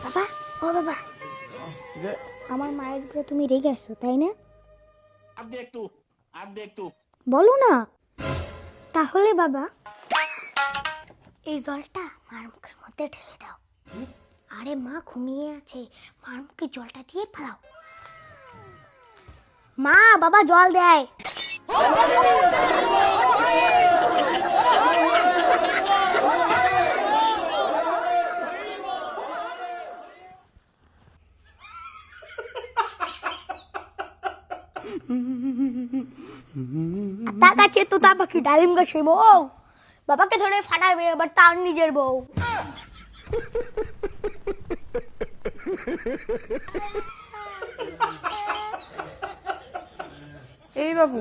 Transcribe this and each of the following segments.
বাবা, ও বাবা, আমার মায়ের উপরে তুমি রেগে আসছো তাই না? বলো না। তাহলে বাবা, এই জলটা মার মুখের মধ্যে ঢেলে দাও। আরে মা ঘুমিয়ে আছে, মার মুখে জলটা দিয়ে ফেলাও। মা, বাবা জল দেয়। তার কাছে তো তা পাখি ডালিম গাছে বউ, বাবাকে ধরে ফাটাবে এবার তার নিজের বউ। এই বাবু,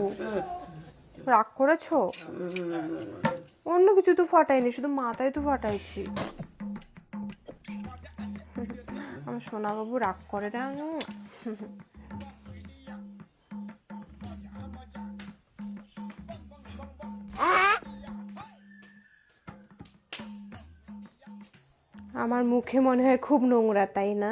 রাগ করেছো? অন্য কিছু তো ফাটাইনি, শুধু মাথায় তো ফাটাইছি। আমার সোনা বাবু রাগ করে না। আমার মুখে মনে হয় খুব নোংরা, তাই না?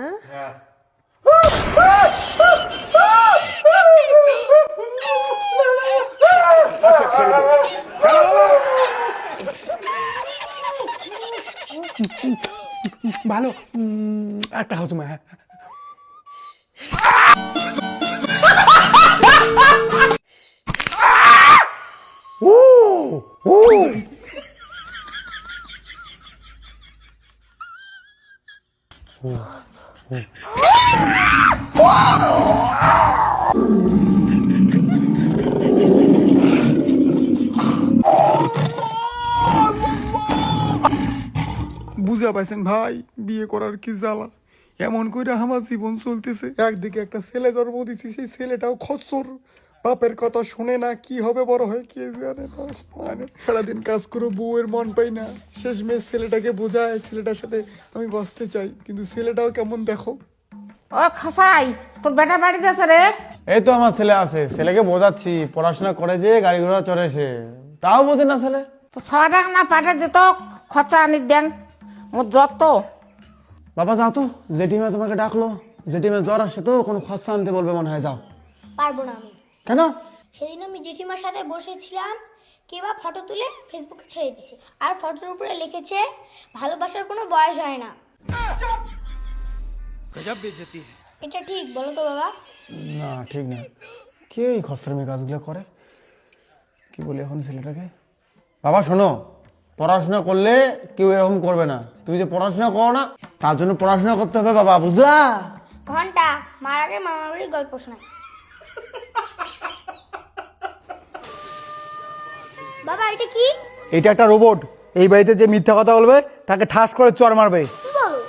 ভালো একটা হাউস মা। বুঝা পাইছেন ভাই, বিয়ে করার কি জ্বালা। এমন করে আমার জীবন চলতেছে। একদিকে একটা ছেলে জন্ম দিচ্ছি, সেই ছেলেটাও খচ্চর, বাপের কথা শুনে না, কি হবে বড় হয় কে জানে না। মানে সারাদিন কাজ করে বউয়ের মন পাই না, শেষমেশ ছেলেটাকে বোঝায় ছেলেটার সাথে আমি বাঁচতে চাই, কিন্তু ছেলেটাও কেমন দেখো। ও খসাই, তোর বেটা বাড়িতে আছে রে? এই তো আমার ছেলে আছে, ছেলেকে বোঝাচ্ছি পড়াশোনা করে যে গাড়ি ঘোড়া চড়েছে, তাও বোঝে না ছেলে। তো 6 টাকা না পাঠে দিত, খরচা আনি দেন মোর যত। বাবা যাও তো, জেঠিমা তোমাকে ডাকলো, জেঠিমা জ্বর আসছে তো, কোনো খরচা আনতে বলবে মনে হয়, যাও। পারবো না আমি। কেন? সেদিন আমি জেঠিমার সাথে বসেছিলাম, কে বা ফটো তুলে ফেসবুকে ছেড়ে দিছে, আর ফটোর উপরে লিখেছে ভালোবাসার কোনো বয়স হয় না। এটা ঠিক বলো তো বাবা? না ঠিক না। কে এই খসরামি কাজগুলো করে? কি বলি এখন ছেলেটাকে? বাবা শোনো, পড়াশোনা করলে কেউ এরকম করবে না। তুমি যে পড়াশোনা করো না, তার জন্য পড়াশোনা করতে হবে বাবা, বুঝলা? ঘন্টা মার আগে মামার বাড়ির গল্প শোনায়। বাবা এটা কি? এটা একটা রোবট, এই বাড়িতে যে মিথ্যা কথা বলবে তাকে ঠাস করে চড় মারবে। কি বলো?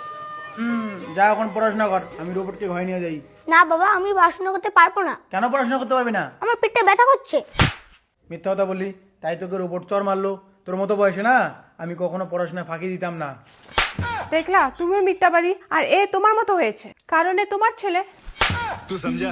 যা এখন পড়াশোনা কর, আমি রোবটকে ঘরে নিয়ে যাই। না বাবা, আমি পড়াশোনা করতে পারবো না। কেন পড়াশোনা করতে পারবি না? আমার পেটটা ব্যথা করছে। মিথ্যা কথা বললি তাই তোকে রোবট চড় মারলো। তোর মতো বয়সে না আমি কখনো পড়াশোনা ফাঁকি দিতাম না। দেখলা, তুমিও মিথ্যাবাদী, আর এ তোমার মতো হয়েছে, কারণ এ তোমার ছেলে। तू समझा?